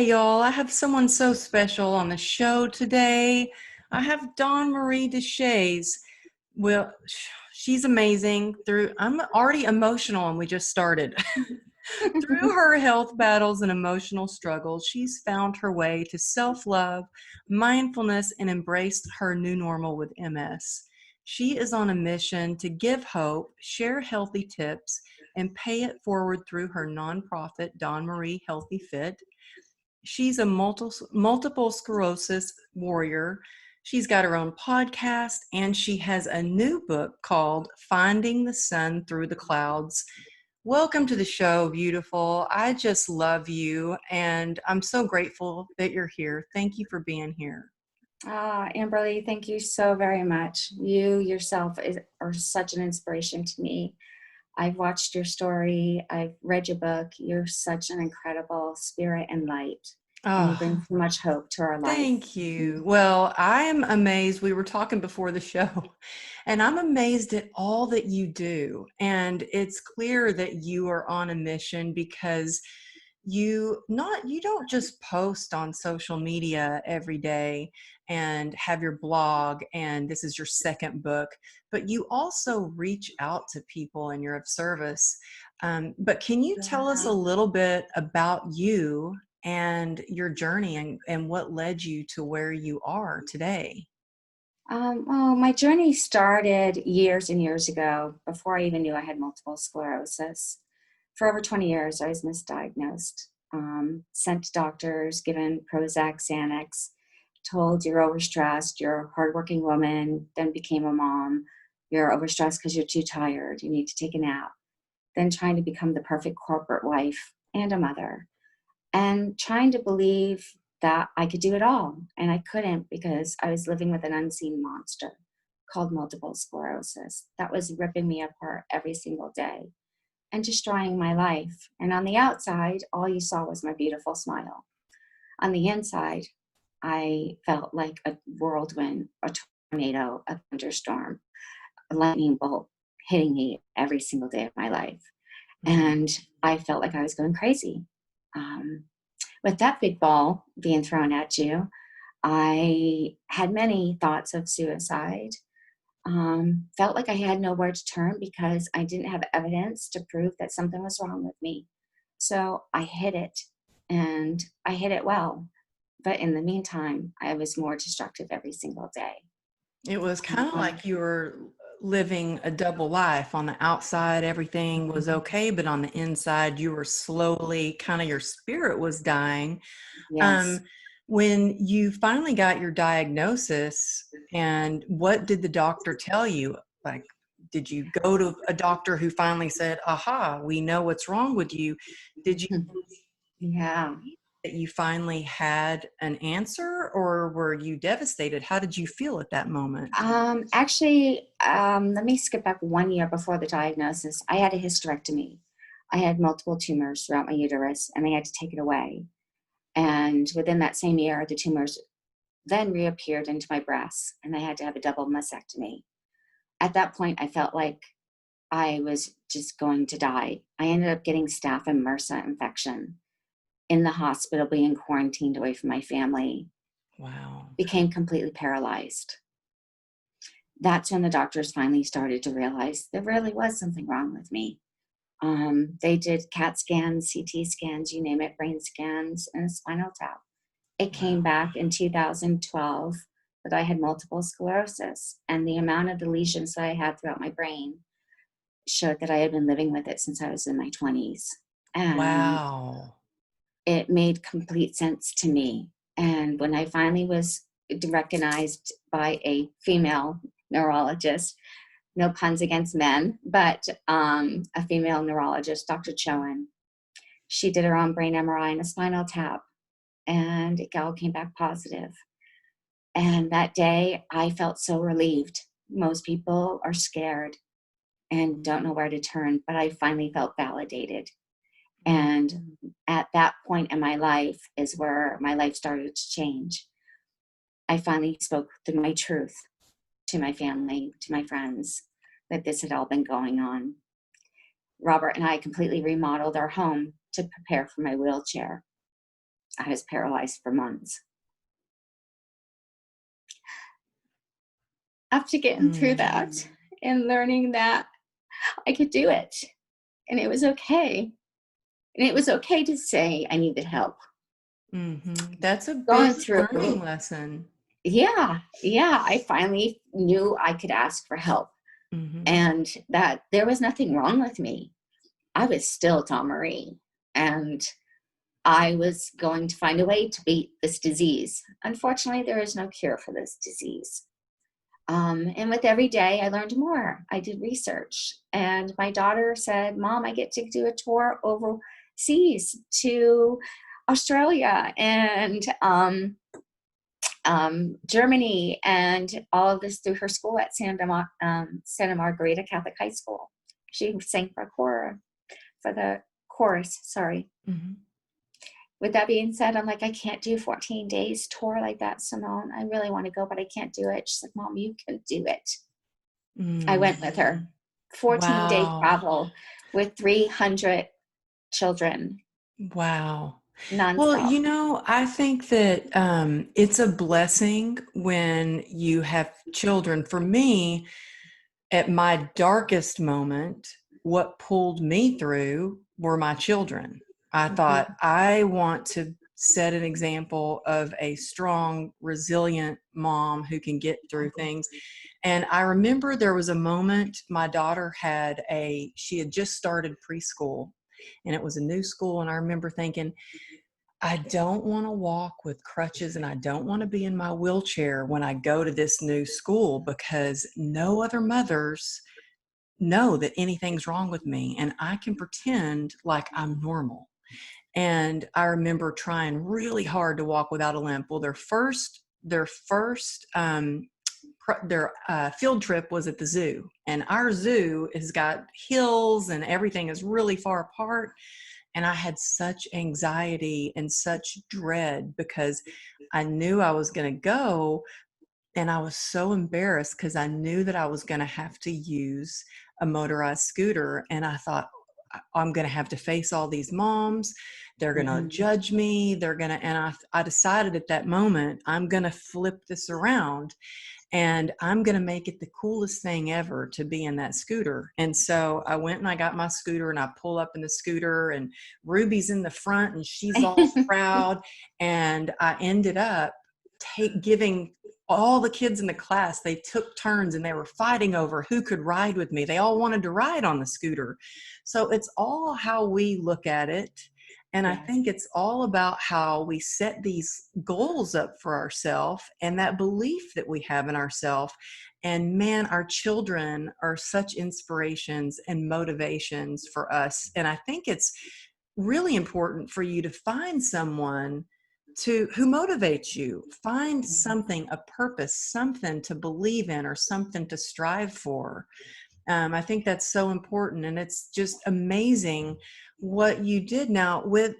y'all. I have someone so special on the show today. I have Dawnmarie Deshaies. Well, she's amazing. I'm already emotional and we just started. Through her health battles and emotional struggles, she's found her way to self-love, mindfulness, and embraced her new normal with MS. She is on a mission to give hope, share healthy tips, and pay it forward through her nonprofit, Dawnmarie Healthy Fit. She's a multiple sclerosis warrior. She's got her own podcast, and she has a new book called Finding the Sun Through the Clouds. Welcome to the show, beautiful. I just love you, and I'm so grateful that you're here. Thank you for being here. Amberly, thank you so very much. You yourself are such an inspiration to me. I've watched your story. I've read your book. You're such an incredible spirit and light. And you bring so much hope to our life. Thank you. Well, I'm amazed. We were talking before the show, and I'm amazed at all that you do. And it's clear that you are on a mission because you don't just post on social media every day and have your blog, and this is your second book, but you also reach out to people and you're of service. But can you tell us a little bit about you and your journey and what led you to where you are today? Well, my journey started years and years ago before I even knew I had multiple sclerosis. For over 20 years, I was misdiagnosed, sent to doctors, given Prozac, Xanax, told you're overstressed, you're a hardworking woman, then became a mom, you're overstressed because you're too tired, you need to take a nap, then trying to become the perfect corporate wife and a mother, and trying to believe that I could do it all. And I couldn't because I was living with an unseen monster called multiple sclerosis that was ripping me apart every single day and destroying my life. And on the outside, all you saw was my beautiful smile. On the inside, I felt like a whirlwind, a tornado, a thunderstorm, a lightning bolt hitting me every single day of my life. And I felt like I was going crazy. With that big ball being thrown at you, I had many thoughts of suicide. Felt like I had nowhere to turn because I didn't have evidence to prove that something was wrong with me. So I hid it, and I hid it well. But in the meantime, I was more destructive every single day. It was kind of like you were living a double life. On the outside, everything was okay, but on the inside, you were slowly, kind of your spirit was dying. Yes. When you finally got your diagnosis, and what did the doctor tell you? Like, did you go to a doctor who finally said, aha, we know what's wrong with you? Did you Yeah. that you finally had an answer, or were you devastated? How did you feel at that moment? Actually, let me skip back 1 year before the diagnosis. I had a hysterectomy. I had multiple tumors throughout my uterus, and they had to take it away. And within that same year, the tumors then reappeared into my breasts, and I had to have a double mastectomy. At that point, I felt like I was just going to die. I ended up getting staph and MRSA infection in the hospital, being quarantined away from my family. Wow. Became completely paralyzed. That's when the doctors finally started to realize there really was something wrong with me. They did CAT scans, CT scans, you name it, brain scans, and a spinal tap. It came back in 2012 that I had multiple sclerosis, and the amount of the lesions that I had throughout my brain showed that I had been living with it since I was in my 20s. And Wow. it made complete sense to me. And when I finally was recognized by a female neurologist, no puns against men, but a female neurologist, Dr. Chowan, she did her own brain MRI and a spinal tap, and it all came back positive. And that day, I felt so relieved. Most people are scared and don't know where to turn, but I finally felt validated. And at that point in my life is where my life started to change. I finally spoke my truth to my family, to my friends, that this had all been going on. Robert and I completely remodeled our home to prepare for my wheelchair. I was paralyzed for months. After getting through Mm. that and learning that I could do it, and it was okay. And it was okay to say I needed help. That's a Going big learning through, lesson. yeah, I finally knew I could ask for help, Mhm. and that there was nothing wrong with me. I was still Dawnmarie, and I was going to find a way to beat this disease. Unfortunately, there is no cure for this disease. And with every day, I learned more. I did research, and my daughter said, "Mom, I get to do a tour overseas to Australia and Germany, and all of this through her school at Santa Margarita Catholic High School. She sang for the chorus. Sorry. Mhm. With that being said, I'm like, I can't do 14 days tour like that, Simone. I really want to go, but I can't do it. She's like, Mom, you can do it. I went with her. Mm. 14-day Wow. travel with 300 children Wow. Well, nonstop. I think that it's a blessing when you have children. For me, at my darkest moment, what pulled me through were my children. I thought, Mhm. I want to set an example of a strong, resilient mom who can get through things. And I remember there was a moment my daughter she had just started preschool, and it was a new school. And I remember thinking, I don't want to walk with crutches and I don't want to be in my wheelchair when I go to this new school, because no other mothers know that anything's wrong with me and I can pretend like I'm normal. And I remember trying really hard to walk without a limp. Well, their field trip was at the zoo, and our zoo has got hills and everything is really far apart. And I had such anxiety and such dread because I knew I was going to go, and I was so embarrassed because I knew that I was going to have to use a motorized scooter. And I thought, I'm going to have to face all these moms. They're going to Mhm. judge me. I decided at that moment, I'm going to flip this around and I'm going to make it the coolest thing ever to be in that scooter. And so I went and I got my scooter and I pull up in the scooter, and Ruby's in the front and she's all proud. And I ended up giving all the kids in the class, they took turns and they were fighting over who could ride with me. They all wanted to ride on the scooter. So it's all how we look at it. And I Yes. think it's all about how we set these goals up for ourselves and that belief that we have in ourselves. And man, our children are such inspirations and motivations for us. And I think it's really important for you to find someone who motivates you. Find something, a purpose, something to believe in or something to strive for. I think that's so important, and it's just amazing what you did. Now with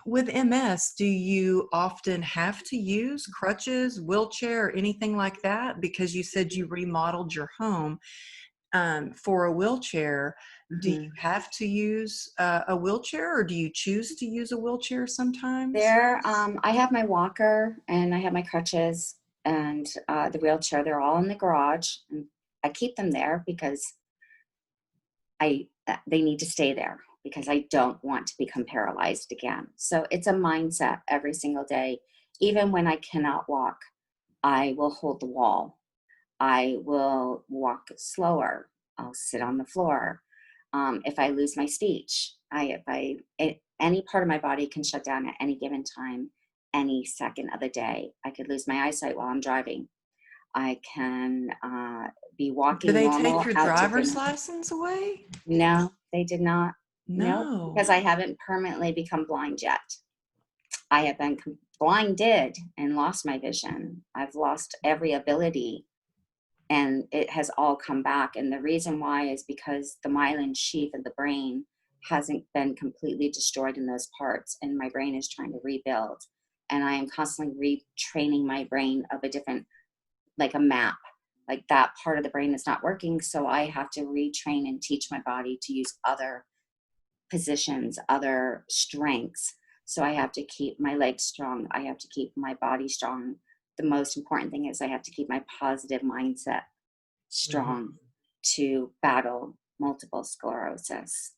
MS, do you often have to use crutches, wheelchair, or anything like that? Because you said you remodeled your home for a wheelchair. Do you Mhm. have to use a wheelchair, or do you choose to use a wheelchair sometimes? I have my walker and I have my crutches and the wheelchair. They're all in the garage, and I keep them there because they need to stay there because I don't want to become paralyzed again. So it's a mindset every single day. Even when I cannot walk, I will hold the wall. I will walk slower. I'll sit on the floor. If I lose my speech, any part of my body can shut down at any given time, any second of the day. I could lose my eyesight while I'm driving. I can be Do walking they take normal your out to driver's dinner. license away? No, they did not. Nope, because No. I haven't permanently become blind yet. I have been blinded and lost my vision. I've lost every ability, and it has all come back. And the reason why is because the myelin sheath of the brain hasn't been completely destroyed in those parts, and my brain is trying to rebuild. And I am constantly retraining my brain of a different, like a map. Like that part of the brain is not working, so I have to retrain and teach my body to use other positions, other strengths, So I have to keep my legs strong. I have to keep my body strong. The most important thing is I have to keep my positive mindset strong Mhm. to battle multiple sclerosis.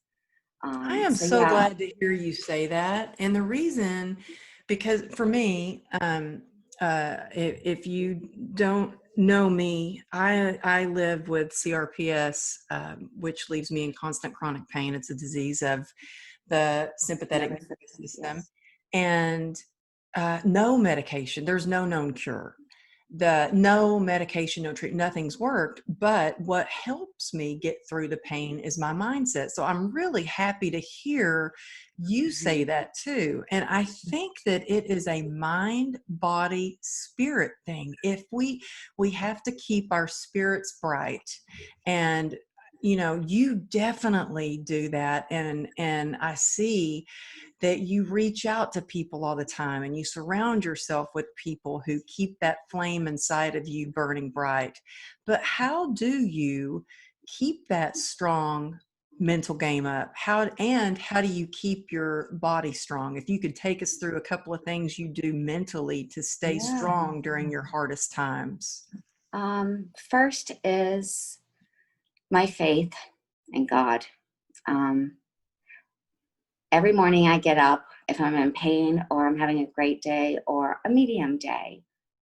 I am So so yeah, glad to hear you say that. And the reason, because for me, if you don't know me, I live with CRPS, which leaves me in constant chronic pain. It's a disease of the sympathetic nervous nervous system, system, yes. and no medication. There's no known cure. The no medication, no treatment, nothing's worked. But what helps me get through the pain is my mindset. So I'm really happy to hear you say Mhm. that too. And I think that it is a mind, body, spirit thing. If we have to keep our spirits bright, and you definitely do that. And I see that you reach out to people all the time, and you surround yourself with people who keep that flame inside of you burning bright. But how do you keep that strong mental game up? How do you keep your body strong? If you could take us through a couple of things you do mentally to stay Yeah. strong during your hardest times. First is my faith in God. Um, every morning I get up, if I'm in pain or I'm having a great day or a medium day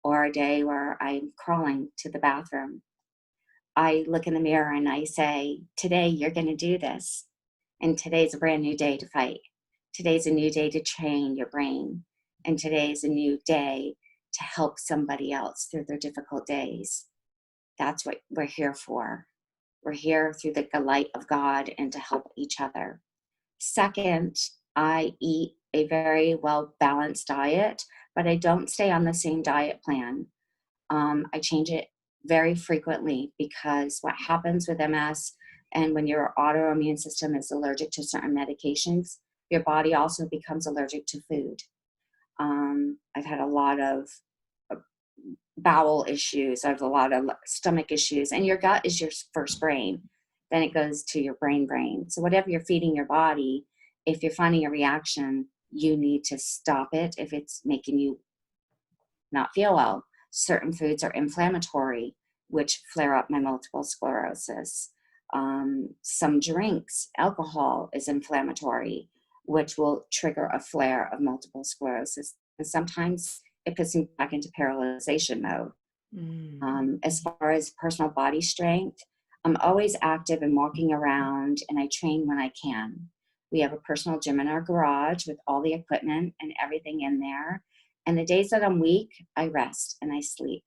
or a day where I'm crawling to the bathroom, I look in the mirror and I say, today you're going to do this. And today's a brand new day to fight. Today's a new day to train your brain. And today's a new day to help somebody else through their difficult days. That's what we're here for. We're here through the light of God and to help each other. Second, I eat a very well balanced diet, but I don't stay on the same diet plan. I change it very frequently because what happens with MS and when your autoimmune system is allergic to certain medications, your body also becomes allergic to food. I've had a lot of uh, bowel issues, I have a lot of stomach issues, and your gut is your first brain. Then it goes to your brain. So, whatever you're feeding your body, if you're finding a reaction, you need to stop it if it's making you not feel well. Certain foods are inflammatory, which flare up my multiple sclerosis. Some drinks, alcohol is inflammatory, which will trigger a flare of multiple sclerosis. And sometimes it puts me back into paralyzation mode. Mm. As far as personal body strength, I'm always active and walking around, and I train when I can. We have a personal gym in our garage with all the equipment and everything in there. And the days that I'm weak, I rest and I sleep.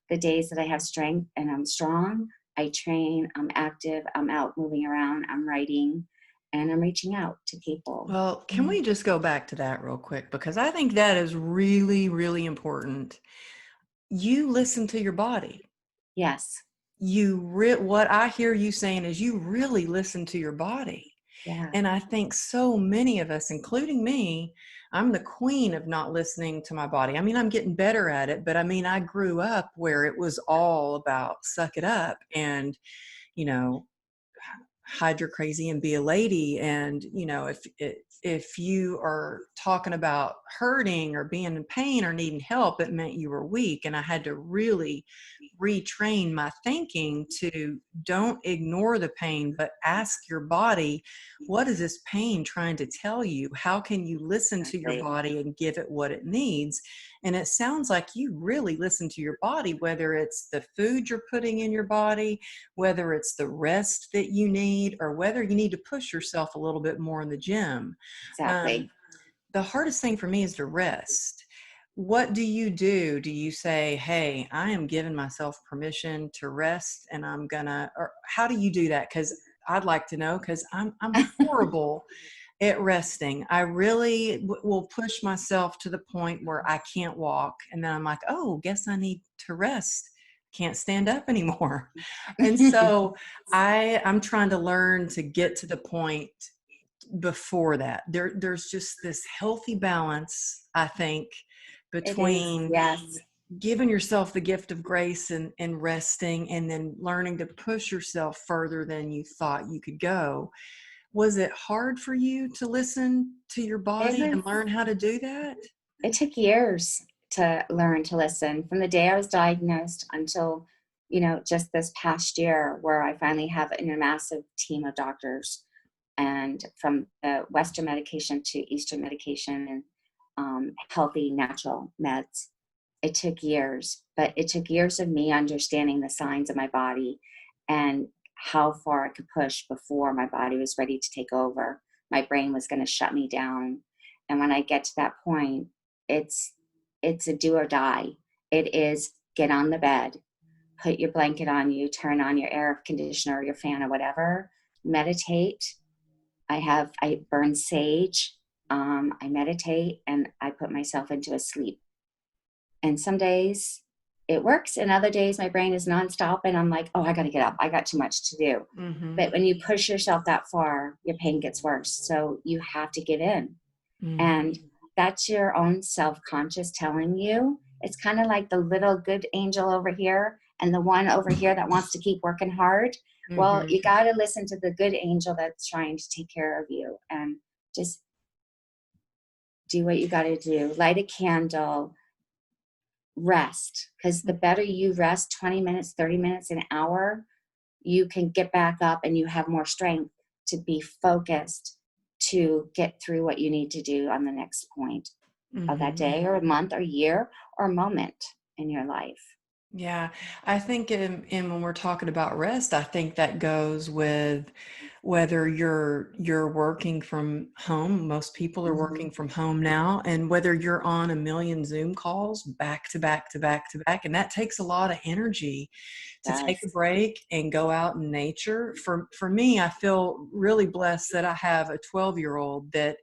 The days that I have strength and I'm strong, I train, I'm active, I'm out moving around, I'm writing, and I'm reaching out to people. Well, can we just go back to that real quick? Because I think that is really, really important. You listen to your body. Yes. What I hear you saying is you really listen to your body. Yeah. And I think so many of us, including me, I'm the queen of not listening to my body. I mean, I'm getting better at it, but I mean, I grew up where it was all about suck it up and, you know, hide your crazy and be a lady. And if you are talking about hurting or being in pain or needing help, it meant you were weak. And I had to really retrain my thinking to don't ignore the pain, but ask your body, what is this pain trying to tell you? How can you listen to your Exactly. body and give it what it needs? And it sounds like you really listen to your body, whether it's the food you're putting in your body, whether it's the rest that you need, or whether you need to push yourself a little bit more in the gym. Um, Exactly. the hardest thing for me is to rest. What do you do? Do you say, hey, I am giving myself permission to rest and I'm gonna, or how do you do that? Because I'd like to know, because I'm horrible at resting. I really will push myself to the point where I can't walk. And then I'm like, oh, guess I need to rest. Can't stand up anymore. And so I'm trying to learn to get to the point before that. There's just this healthy balance, I think, It is, between yes. giving yourself the gift of grace and resting, and then learning to push yourself further than you thought you could go. Was it hard for you to listen to your It body was, and learn how to do that? it took years to learn to listen from the day I was diagnosed until, just this past year where I finally have a massive team of doctors and from Western medication to Eastern medication and healthy natural meds. It took years, but it took years of me understanding the signs of my body and how far I could push before my body was ready to take over. My brain was going to shut me down. And when I get to that point, it's it's a do or die. It is get on the bed, put your blanket on you, turn on your air conditioner or your fan or whatever, meditate. I burn sage. I meditate and I put myself into a sleep. And some days it works, and other days my brain is nonstop, and I'm like, oh, I got to get up. I got too much to do. Mhm. But when you push yourself that far, your pain gets worse. So you have to give in. And Mhm. that's your own self-conscious telling you. It's kind of like the little good angel over here and the one over here that wants to keep working hard. Well, Mhm. you got to listen to the good angel that's trying to take care of you and just do what you got to do. Light a candle, rest. Because the better you rest, 20 minutes, 30 minutes, an hour, you can get back up and you have more strength to be focused to get through what you need to do on the next point of that Mhm. day or a month or year or moment in your life. Yeah, I think in when we're talking about rest, I think that goes with whether you're working from home. Most people are Mm-hmm. working from home now, and whether you're on a million Zoom calls back to back to back to back, and that takes a lot of energy to take a Yes. break and go out in nature. For me, I feel really blessed that I have a 12-year-old that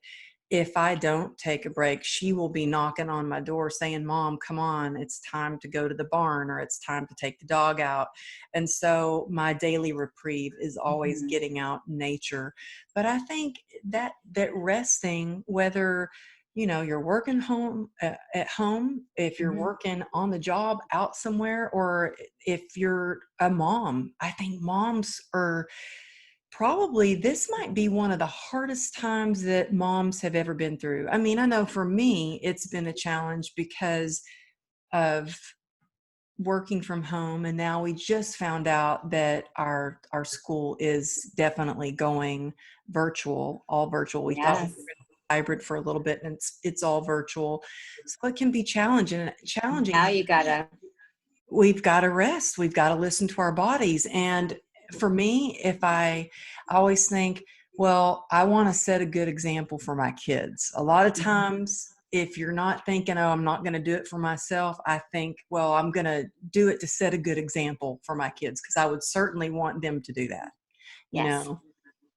if I don't take a break, she will be knocking on my door saying, Mom, come on, it's time to go to the barn or it's time to take the dog out. And so my daily reprieve is always Mm-hmm. getting out in nature. But I think that resting, whether you're working home at home, if you're Mm-hmm. working on the job out somewhere, or if you're a mom, I think moms are probably this might be one of the hardest times that moms have ever been through. I mean, I know for me, it's been a challenge because of working from home. And now we just found out that our school is definitely going virtual, all virtual. We thought we Yes. were going to hybrid for a little bit, and it's all virtual. So it can be challenging. Now you gotta. We've got to rest. We've got to listen to our bodies. And for me, if I always think, well, I want to set a good example for my kids. A lot of Mm-hmm. times, if you're not thinking, oh, I'm not going to do it for myself, I think, well, I'm going to do it to set a good example for my kids because I would certainly want them to do that, you Yes. know.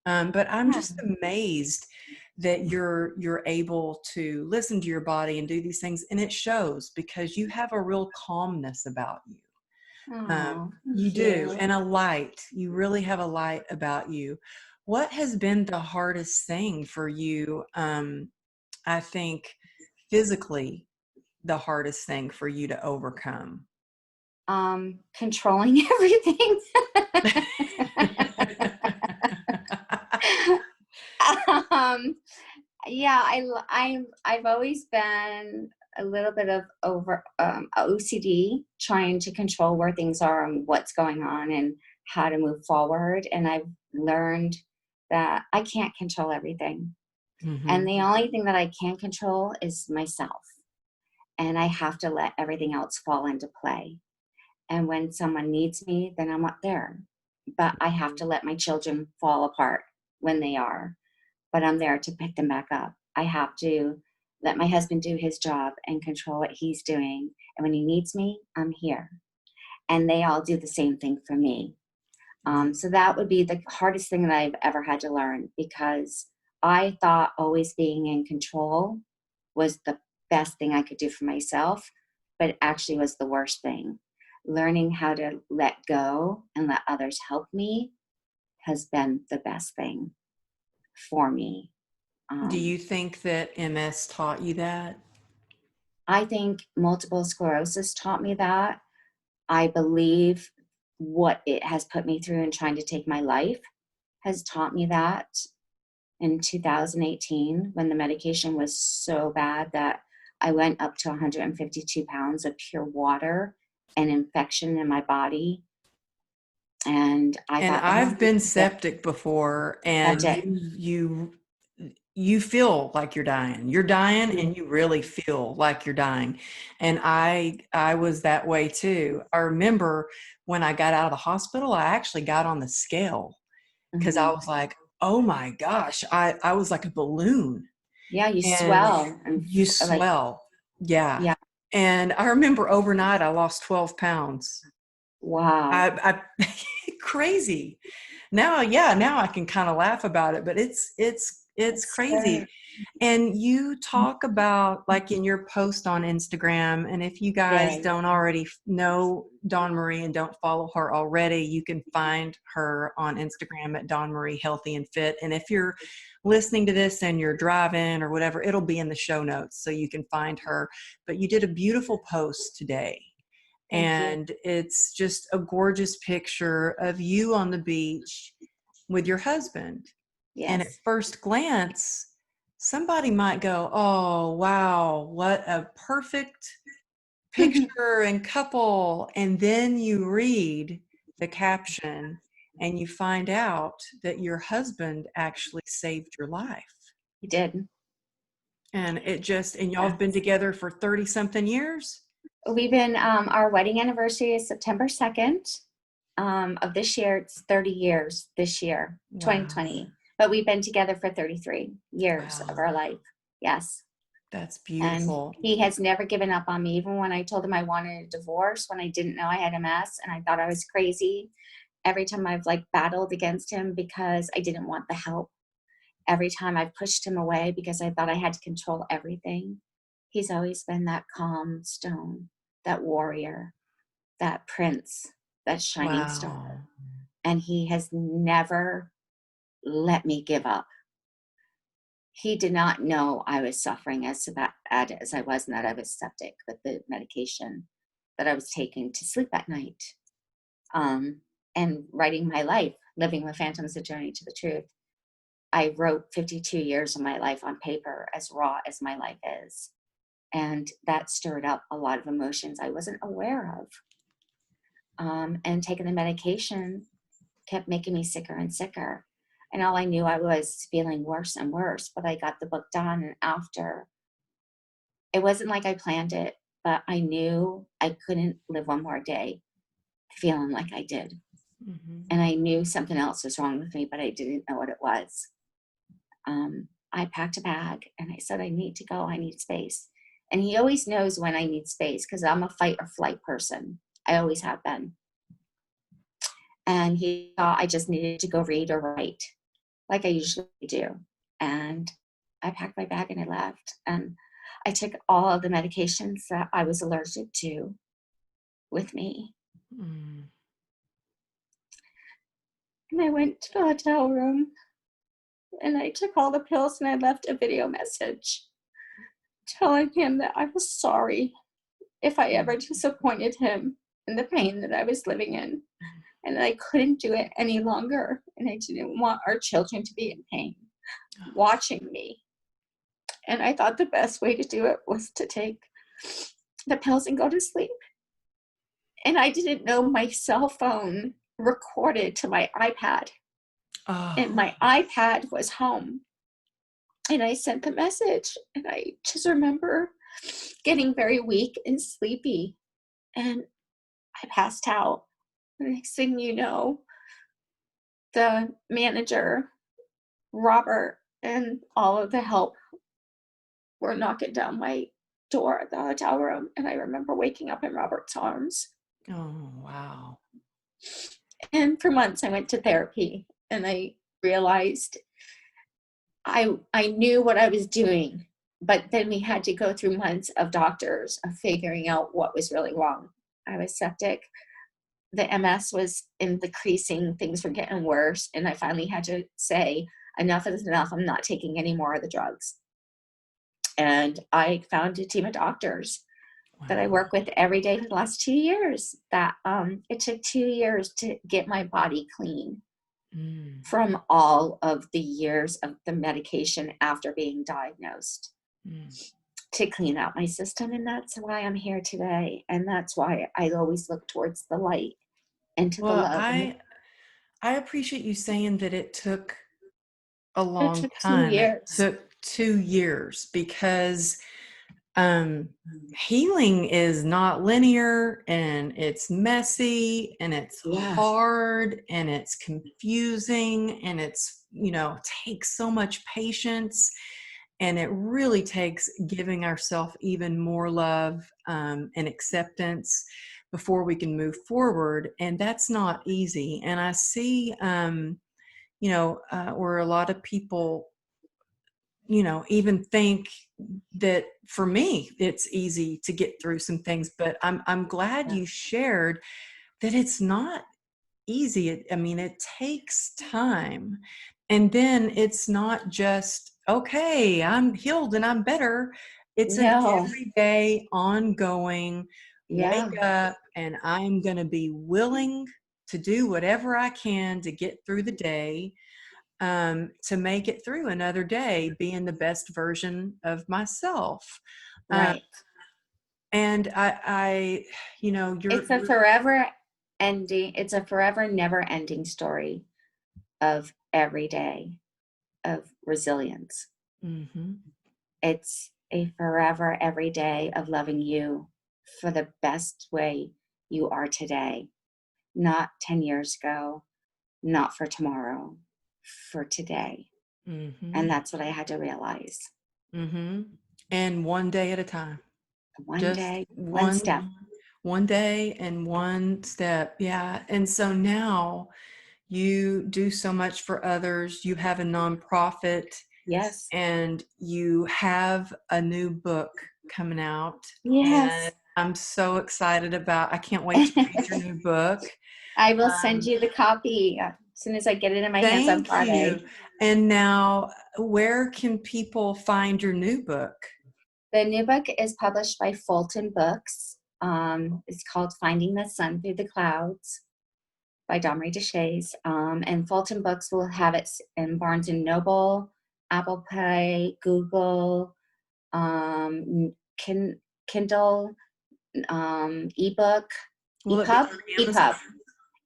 But I'm Yeah. just amazed that you're able to listen to your body and do these things, and it shows because you have a real calmness about you. Oh, You thank do, you. and a light. You really have a light about you. What has been the hardest thing for you? I think physically, the hardest thing for you to overcome. Controlling everything. um, yeah, I've always been a little bit of over OCD, trying to control where things are and what's going on and how to move forward. And I've learned that I can't control everything, and Mhm. the only thing that I can control is myself. And I have to let everything else fall into play. And when someone needs me, then I'm up there. But I have to let my children fall apart when they are, but I'm there to pick them back up. I have to let my husband do his job and control what he's doing. And when he needs me, I'm here. And they all do the same thing for me. Yeah. So that would be the hardest thing that I've ever had to learn, because I thought always being in control was the best thing I could do for myself, but it actually was the worst thing. Learning how to let go and let others help me has been the best thing for me. Do Um, you think that MS taught you that? I think multiple sclerosis taught me that. I believe what it has put me through in trying to take my life has taught me that. in 2018 when the medication was so bad that I went up to 152 pounds of pure water and infection in my body. And I And thought, oh, I've been yeah, septic before, and septic. you feel like you're dying. You're dying and you really feel like you're dying. And I was that way too. I remember when I got out of the hospital, I actually got on the scale because I Mm-hmm. was like, oh my gosh, I was like a balloon. Yeah, you And swell and you like, swell. Yeah. yeah, And I remember overnight I lost 12 pounds. wow. I crazy. Now, yeah, now I can kind of laugh about it, but it's It's scary. crazy. And you talk about, like, in your post on Instagram, and if you guys Yes. don't already know Dawnmarie and don't follow her already, you can find her on Instagram at Dawnmarie Healthy and Fit. And if you're listening to this and you're driving or whatever, it'll be in the show notes so you can find her. But you did a beautiful post today, Thank you. and it's just a gorgeous picture of you on the beach with your husband. And at Yes. first glance, somebody might go, oh, wow, what a perfect picture and couple. And then you read the caption and you find out that your husband actually saved your life. You did. And and y'all Yeah. have been together for 30 something years? We've been, our wedding anniversary is September 2nd of this year. It's 30 years this year, Wow. 2020. But we've been together for 33 years of Wow. our life. Yes. That's And beautiful. he has never given up on me, even when I told him I wanted a divorce, when I didn't know I had MS and I thought I was crazy. Every time I've like battled against him because I didn't want the help. Every time I've pushed him away because I thought I had to control everything. He's always been that calm stone, that warrior, that prince, that shining star. Wow. And he has never let me give up. He did not know I was suffering as bad as I was, and that I was septic with the medication that I was taking to sleep at night. Um, and writing my life, living with phantoms, a journey to the truth. I wrote 52 years of my life on paper, as raw as my life is. And that stirred up a lot of emotions I wasn't aware of. And taking the medication kept making me sicker and sicker. And all I knew, I was feeling worse and worse. But I got the book done, and after, it wasn't like I planned it, but I knew I couldn't live one more day feeling like I did. Mhm. And I knew something else was wrong with me, but I didn't know what it was. I packed a bag and I said, I need to go. I need space. And he always knows when I need space because I'm a fight or flight person. I always have been. And he thought I just needed to go read or write like I usually do. And I packed my bag and I left. And I took all of the medications that I was allergic to with me. Mm. And I went to the hotel room and I took all the pills and I left a video message telling him that I was sorry if I ever disappointed him in the pain that I was living in, and that I couldn't do it any longer, and I didn't want our children to be in pain watching me. And I thought the best way to do it was to take the pills and go to sleep. And I didn't know my cell phone recorded to my iPad, and Oh, my iPad was home. And I sent the message, and I just remember getting very weak and sleepy, and I passed out. The next thing you know, the manager, Robert, and all of the help were knocking down my door at the hotel room. And I remember waking up in Robert's arms. oh, wow. And for months, I went to therapy, and I realized I knew what I was doing, but then we had to go through months of doctors of figuring out what was really wrong. I was septic. The MS was increasing, things were getting worse, and I finally had to say, enough is enough. I'm not taking any more of the drugs. And I found a team of doctors that I Wow. work with every day for the last 2 years. That it took 2 years to get my body clean. Mm, from all of the years of the medication after being diagnosed mm. to clean out my system. And that's why I'm here today. And that's why I always look towards the light and to the Well, love. And I appreciate you saying that it took a it long took two time. It years. took 2 years because um, healing is not linear, and it's messy, and it's Yeah. hard, and it's confusing, and takes so much patience. And it really takes giving ourselves even more love and acceptance before we can move forward. And that's not easy. And I see, where a lot of people even think that for me it's easy to get through some things, but I'm glad Yeah. you shared that it's not easy. I mean, it takes time. And then it's not just, okay, I'm healed and I'm better. It's an No. everyday, ongoing wake Yeah. up, and I'm going to be willing to do whatever I can to get through the day, to make it through another day, being the best version of myself. Um, Right. and It's a forever ending, it's a forever never ending story of every day of resilience. mhm, It's a forever every day of loving you for the best way you are today, not 10 years ago, not for tomorrow, for today. And mhm, that's what I had to realize. mhm. And one day at a time. One Just day, one step. one day and one step. Yeah. And so now you do so much for others. You have a nonprofit, Yes. and you have a new book coming out. And Yes. I'm so excited I can't wait to read your new book. I will send Um, you the copy as soon as I get it in my hands on Thank you. Friday. And now, where can people find your new book? The new book is published by Fulton Books. It's called Finding the Sun Through the Clouds by Dawnmarie Deshaies. And Fulton Books will have it in Barnes and Noble, Apple Play, Google, Kindle, ebook, Will it be on Amazon? EPUB,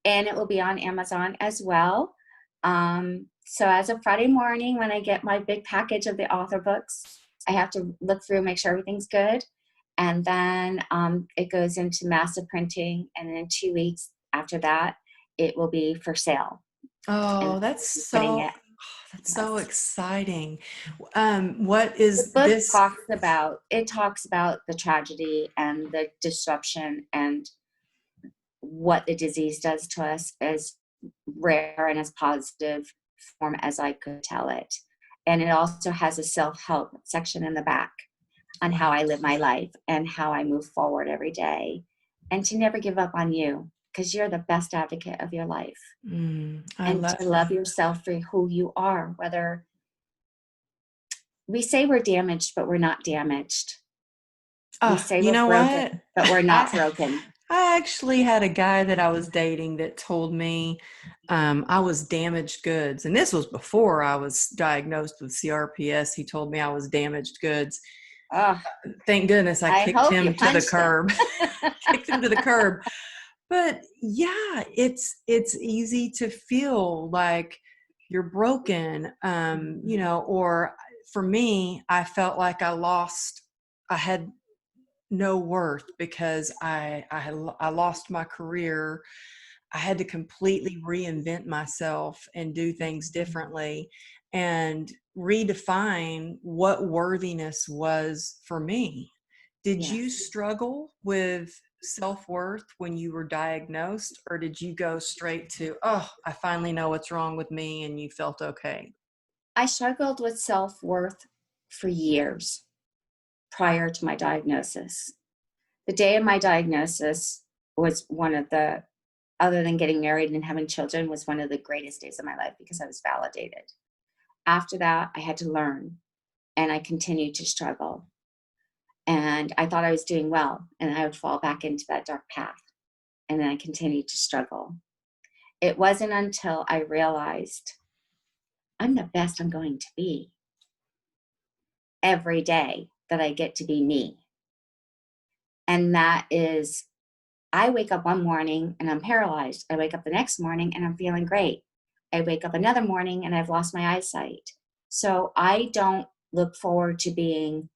and it will be on Amazon as well. So as of Friday morning, when I get my big package of the author books, I have to look through, make sure everything's good. And then it goes into massive printing. And in 2 weeks after that, it will be for sale. And Oh, I'm putting it, that's so yes. exciting. What The is book this? talks about the tragedy and the disruption and what the disease does to us as rare and as positive form as I could tell it. And it also has a self-help section in the back on how Wow. I live my life and how I move forward every day, and to never give up on you because you're the best advocate of your life, I and love to love that. yourself for who you are. Whether we say we're damaged, but we're not damaged. We Oh, say you we're know broken, what? but we're not I broken. I actually had a guy that I was dating that told me I was damaged goods, and this was before I was diagnosed with CRPS. He told me I was damaged goods. Oh, Thank goodness I I kicked hope you him to the punched him. curb. Kicked him to the curb. But yeah, it's easy to feel like you're broken, or for me, I felt like I had no worth because I lost my career. I had to completely reinvent myself and do things differently and redefine what worthiness was for me. Did Yeah. you struggle with self-worth when you were diagnosed, or did you go straight to, oh, I finally know what's wrong with me, and you felt okay? I struggled with self-worth for years prior to my diagnosis. The day of my diagnosis was one of the, other than getting married and having children, was one of the greatest days of my life because I was validated. After that, I had to learn, and I continued to struggle. And I thought I was doing well, and I would fall back into that dark path. And then I continued to struggle. It wasn't until I realized I'm the best I'm going to be every day that I get to be me. And that is, I wake up one morning and I'm paralyzed. I wake up the next morning and I'm feeling great. I wake up another morning and I've lost my eyesight. So I don't look forward to being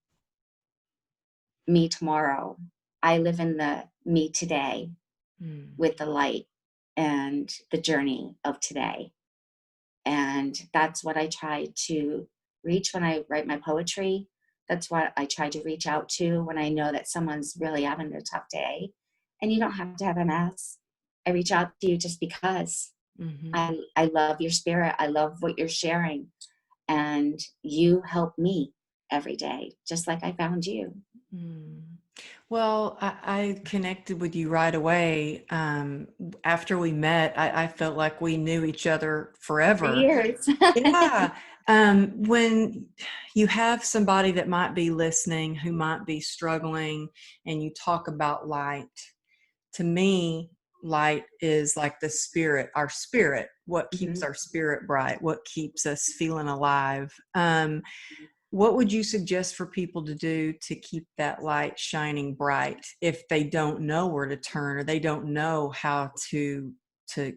me tomorrow. I live in the me today with the light and the journey of today. And that's what I try to reach when I write my poetry. That's what I try to reach out to when I know that someone's really having a tough day. And you don't have to have MS. I reach out to you just because Mm-hmm. I love your spirit. I love what you're sharing. And you help me every day, just like I found you. Mm. Well, I connected with you right away. After we met, I felt like we knew each other For forever. years. Yeah. When you have somebody that might be listening, who might be struggling, and you talk about light, to me, light is like the spirit, our spirit, what keeps Mhm. our spirit bright, what keeps us feeling alive. What would you suggest for people to do to keep that light shining bright if they don't know where to turn, or they don't know how to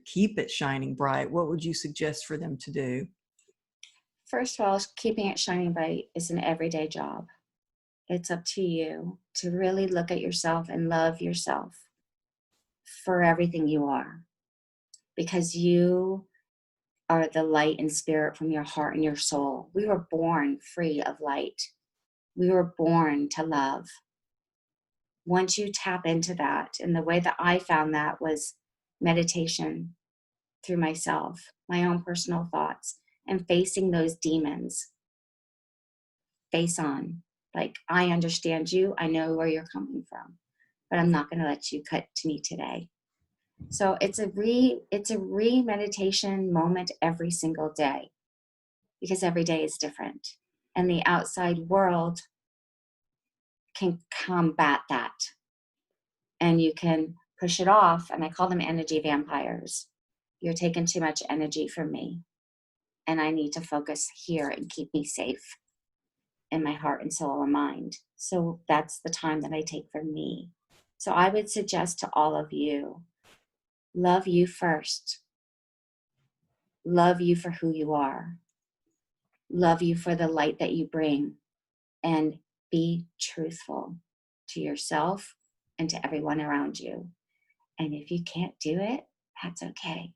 keep it shining bright? What would you suggest for them to do? First of all, keeping it shining bright is an everyday job. It's up to you to really look at yourself and love yourself for everything you are, because you are the light and spirit from your heart and your soul. We were born free of light. We were born to love. Once you tap into that, and the way that I found that was meditation through myself, my own personal thoughts, and facing those demons face on. Like, I understand you, I know where you're coming from, but I'm not going to let you cut to me today. So it's a re-meditation moment every single day, because every day is different. And the outside world can combat that. And you can push it off. And I call them energy vampires. You're taking too much energy from me. And I need to focus here and keep me safe in my heart and soul and mind. So that's the time that I take for me. So I would suggest to all of you, love you first. Love you for who you are. Love you for the light that you bring. And be truthful to yourself and to everyone around you. And if you can't do it, that's okay.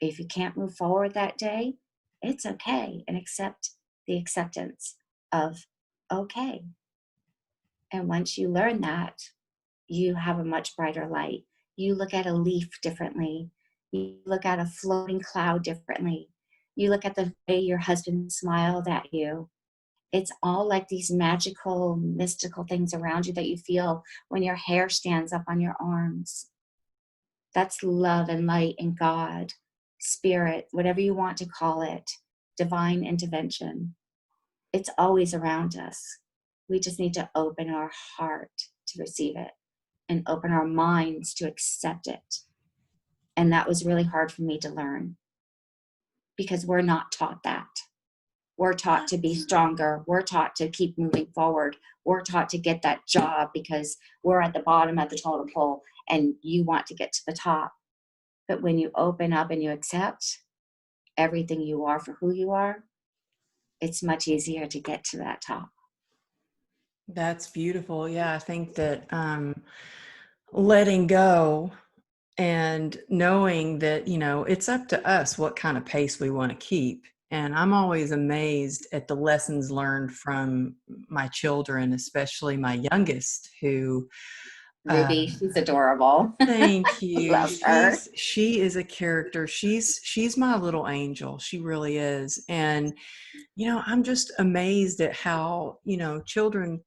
If you can't move forward that day, it's okay. And accept the acceptance of okay. And once you learn that, you have a much brighter light. You look at a leaf differently. You look at a floating cloud differently. You look at the way your husband smiled at you. It's all like these magical, mystical things around you that you feel when your hair stands up on your arms. That's love and light and God, spirit, whatever you want to call it, divine intervention. It's always around us. We just need to open our heart to receive it and open our minds to accept it. And that was really hard for me to learn, because we're not taught that. We're taught to be stronger. We're taught to keep moving forward. We're taught to get that job because we're at the bottom of the totem pole and you want to get to the top. But when you open up and you accept everything you are for who you are, it's much easier to get to that top. That's beautiful. Yeah, I think that letting go and knowing that, it's up to us what kind of pace we want to keep. And I'm always amazed at the lessons learned from my children, especially my youngest, who Ruby, she's adorable. thank you. Love her. She is a character. She's my little angel. She really is. And I'm just amazed at how, children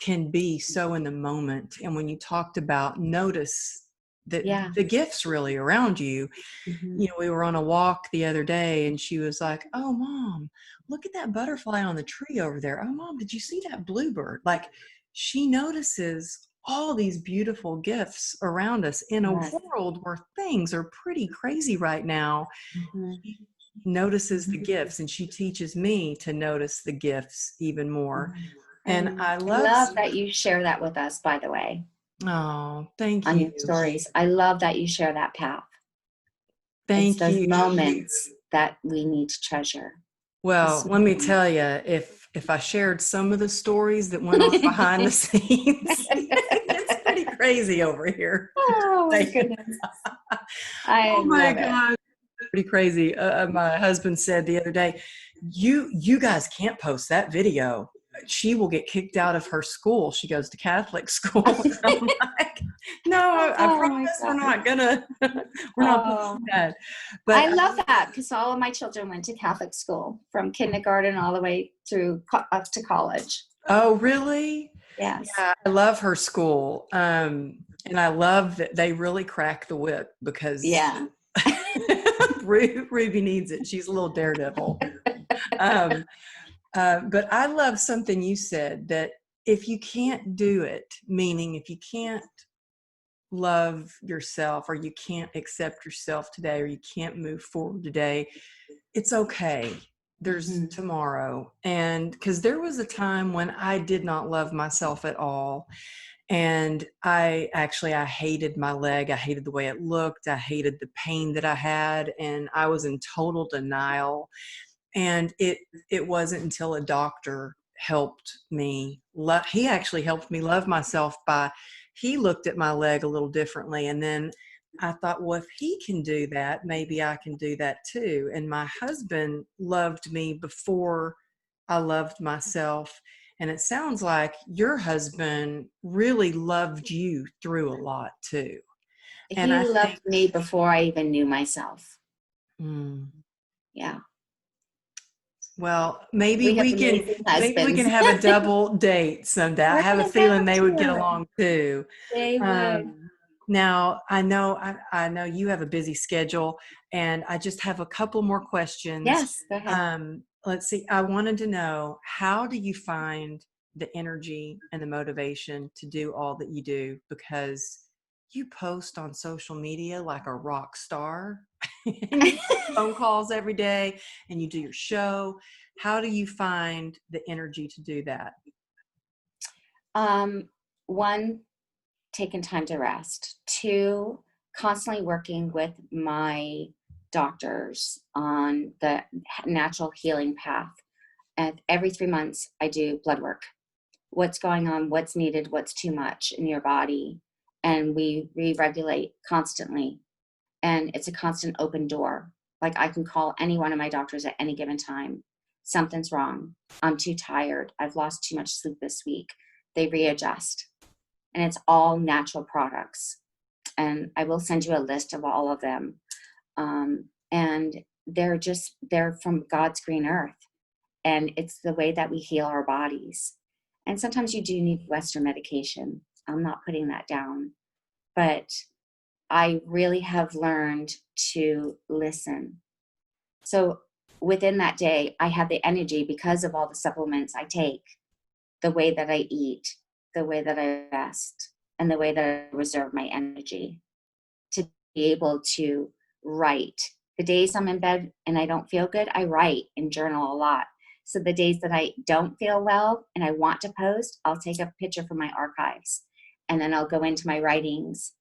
can be so in the moment. And when you talked about notice that Yeah. the gifts really around you, Mm-hmm. we were on a walk the other day and she was like, "Oh, Mom, look at that butterfly on the tree over there. Oh, Mom, did you see that bluebird?" Like, she notices all these beautiful gifts around us in a Yes. world where things are pretty crazy right now. Mhm. She notices the gifts, and she teaches me to notice the gifts even more. And I I love, love that you share that with us, by the way, oh, thank on you. your stories. I love that you share that path. It's Thank those you. moments that we need to treasure. The Well, small let me ones. tell you, if I shared some of the stories that went on behind the scenes, it's pretty crazy over here. Oh my Like, goodness. I oh my love it. God, pretty crazy. My husband said the other day, you guys can't post that video. She will get kicked out of her school. She goes to Catholic school. I'm like, no, I Oh my promise we're God. not gonna, we're not Oh, posting that. I But love that because all of my children went to Catholic school from kindergarten all the way through up to college. oh, really? Yes. Yeah, I love her school. And I love that they really crack the whip because Yeah. Ruby needs it. She's a little daredevil. Um, but I love something you said, that if you can't do it, meaning if you can't love yourself, or you can't accept yourself today, or you can't move forward today, it's okay. There's Mhm. tomorrow. And because there was a time when I did not love myself at all. And I hated my leg. I hated the way it looked. I hated the pain that I had. And I was in total denial. And it wasn't until a doctor helped me. He actually helped me love myself he looked at my leg a little differently. And then I thought, well, if he can do that, maybe I can do that too. And my husband loved me before I loved myself. And it sounds like your husband really loved you through a lot too. And He I loved think, me before I even knew myself. mm, Yeah. well, We have amazing maybe we can husbands. have a double date someday. I We're have a gonna feeling have they would get to. along too. They would. Now I know you have a busy schedule, and I just have a couple more questions. Yes, go ahead. Let's see. I wanted to know, how do you find the energy and the motivation to do all that you do? Because you post on social media like a rock star, and you get phone calls every day, and you do your show. How do you find the energy to do that? One, taking time to rest. Two, constantly working with my doctors on the natural healing path. And every 3 months, I do blood work. What's going on, what's needed, what's too much in your body. And we re-regulate constantly. And it's a constant open door. Like I can call any one of my doctors at any given time. Something's wrong. I'm too tired. I've lost too much sleep this week. They readjust. And it's all natural products. And I will send you a list of all of them. And they're from God's green earth. And it's the way that we heal our bodies. And sometimes you do need Western medication. I'm not putting that down. But I really have learned to listen. So within that day, I have the energy because of all the supplements I take, the way that I eat, the way that I rest, and the way that I reserve my energy to be able to write. The days I'm in bed and I don't feel good, I write and journal a lot. So the days that I don't feel well and I want to post, I'll take a picture from my archives and then I'll go into my writings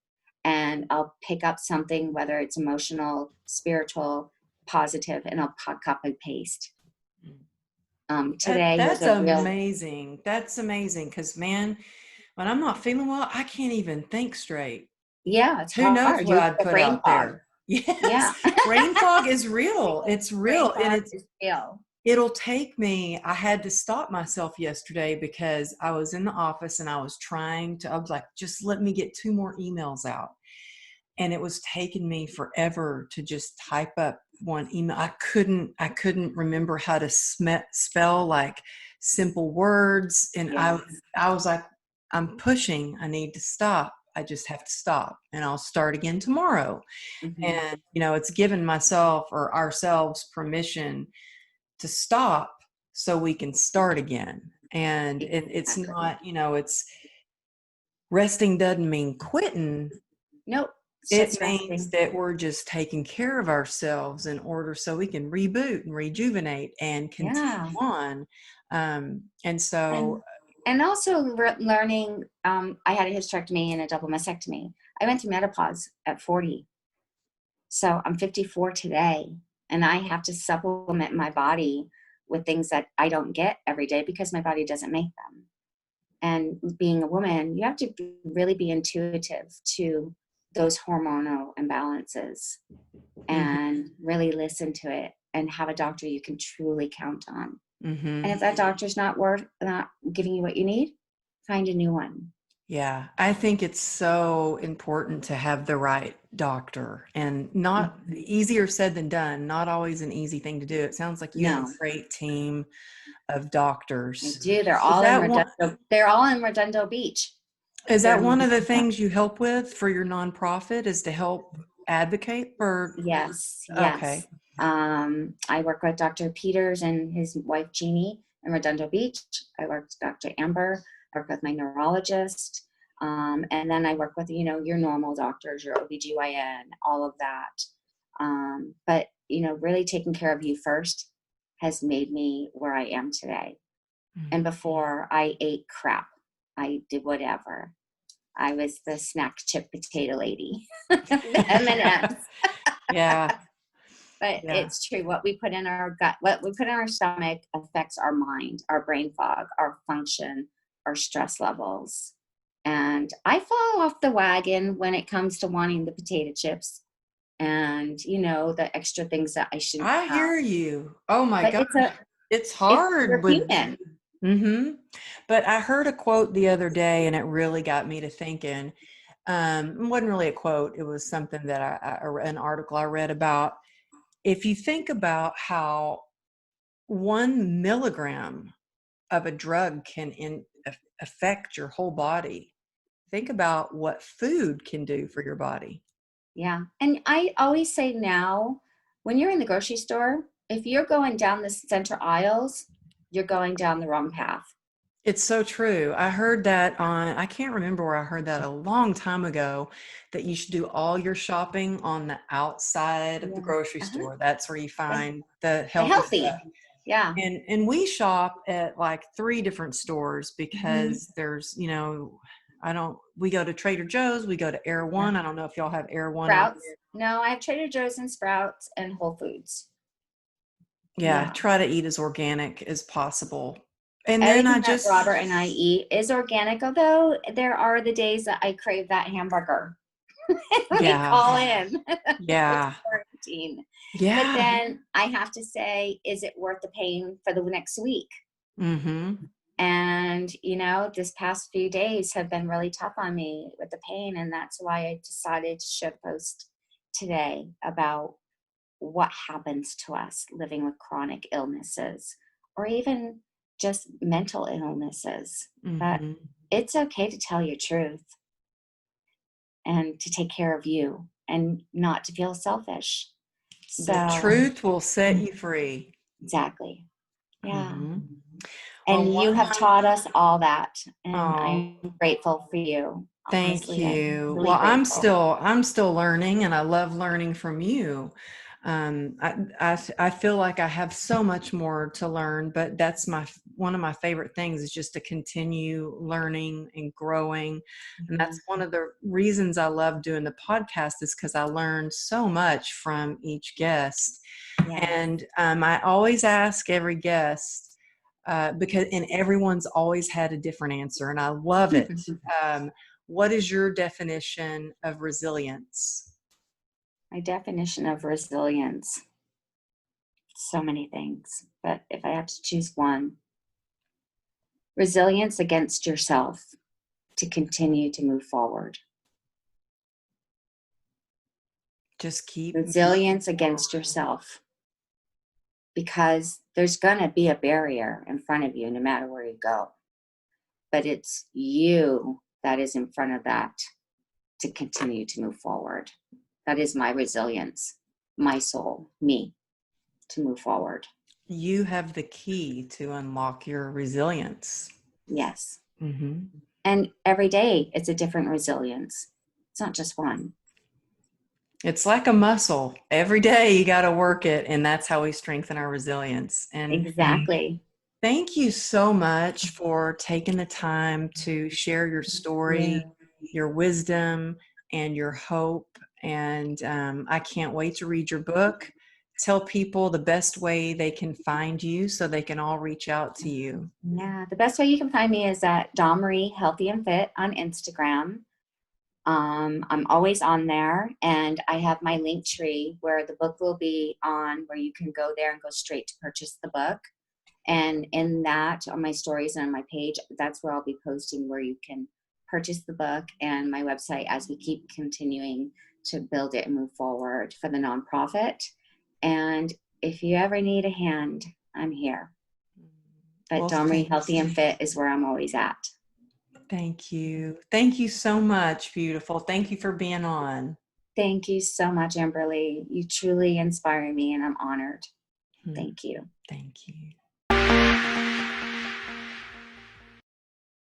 and I'll pick up something, whether it's emotional, spiritual, positive, and I'll copy paste. Today was That's a real, amazing. That's amazing. Because, man, when I'm not feeling well, I can't even think straight. yeah, it's Who knows hard. what You I'd have put brain out fog. there? Yes, Yeah. brain fog is real. It's Brain real, and fog is real. it'll take me. I had to stop myself yesterday because I was in the office and I was I was like, just let me get 2 more emails out. And it was taking me forever to just type up one email. I couldn't remember how to spell like simple words. And Yeah. I was like, I'm pushing, I need to stop. I just have to stop, and I'll start again tomorrow. Mm-hmm. And, it's given myself or ourselves permission to stop so we can start again. And it's Exactly. not, resting doesn't mean quitting. Nope. It's It just means resting. that we're just taking care of ourselves in order so we can reboot and rejuvenate and continue Yeah. on. And so, And also learning, I had a hysterectomy and a double mastectomy. I went through menopause at 40. So I'm 54 today, and I have to supplement my body with things that I don't get every day because my body doesn't make them. And being a woman, you have to really be intuitive to those hormonal imbalances and really listen to it and have a doctor you can truly count on. mm-hmm. And if that doctor's not giving you what you need, find a new one. Yeah, I think it's so important to have the right doctor, and not easier said than done, not always an easy thing to do. It sounds like you have a No, great team of I doctors. do. They're Is all in that one, Redondo. They're all in Redondo Beach. is They're that one of the things you help with for your nonprofit, is to help advocate for? yes, Okay. yes. I work with Dr. Peters and his wife Jeannie in Redondo Beach. I work with Dr. Amber. I work with my neurologist. And then I work with, your normal doctors, your OBGYN, all of that. But, really taking care of you first has made me where I am today. And before, I ate crap. I did whatever. I was the snack chip potato lady. The M&Ms. Yeah. But Yeah. it's true. What we put in our gut, what we put in our stomach affects our mind, our brain fog, our function, our stress levels. And I fall off the wagon when it comes to wanting the potato chips and, the extra things that I shouldn't I have. hear you. Oh my But gosh. It's we're hard with, human. but I heard a quote the other day and it really got me to thinking. It wasn't really a quote. It was something that an article I read about. If you think about how 1 milligram of a drug can affect your whole body, think about what food can do for your body. Yeah. And I always say now, when you're in the grocery store, if you're going down the center aisles, you're going down the wrong path. It's so true. I heard that I can't remember where I heard that a long time ago, that you should do all your shopping on the outside of the Yeah. grocery Uh-huh. store. That's where you The, find the the healthy healthy. stuff. Yeah. And we shop at like 3 different stores Mm-hmm. because there's, we go to Trader Joe's, we go to Air Yeah. One. I don't know if y'all have Air One out Sprouts. No, I have Trader Joe's and Sprouts and Whole Foods. there. Yeah, Yeah. try to eat as organic as possible. And then I Everything that just, Robert and I eat is organic, although there are the days that I crave that hamburger. We yeah, call in with yeah, quarantine. But yeah. then I have to say, is it worth the pain for the next week? Mm-hmm. And, this past few days have been really tough on me with the pain. And that's why I decided to share a post today about what happens to us living with chronic illnesses or even just mental illnesses. But Mm-hmm. it's okay to tell your truth and to take care of you and not to feel selfish. The So, truth will set you free. exactly. Yeah. Mm-hmm. Well, And you have taught us all that. And oh, I'm grateful for you. thank Honestly, I'm you. really Well, grateful. I'm still learning, and I love learning from you. I feel like I have so much more to learn, but that's one of my favorite things, is just to continue learning and growing. And Mhm. that's one of the reasons I love doing the podcast, is because I learned so much from each guest. Yes. And I always ask every guest, and everyone's always had a different answer, and I love it. What is your definition of resilience? My definition of resilience, so many things, but if I have to choose one, resilience against yourself to continue to move forward. Just keep Resilience against yourself, because there's going to be a barrier in front of you no matter where you go. But it's you that is in front of that to continue to move forward. That is my resilience, my soul, me, to move forward. You have the key to unlock your resilience. Yes. Mm-hmm. And every day it's a different resilience. It's not just one. It's like a muscle. Every day you got to work it, and that's how we strengthen our resilience. And Exactly. thank you so much for taking the time to share your story, your wisdom, and your hope. And I can't wait to read your book. Tell people the best way they can find you so they can all reach out to you. Yeah. The best way you can find me is at Dawnmarie Healthy and Fit on Instagram. I'm always on there, and I have my link tree where the book will be on, where you can go there and go straight to purchase the book. And in that, on my stories and on my page, that's where I'll be posting where you can purchase the book, and my website as we keep continuing to build it and move forward for the nonprofit. And if you ever need a hand, I'm here. But Well, Dawnmarie Healthy and Fit is where I'm always at. thank you. Thank you so much, beautiful. Thank you for being on. Thank you so much, Amberly. You truly inspire me, and I'm honored. Thank you. Thank you.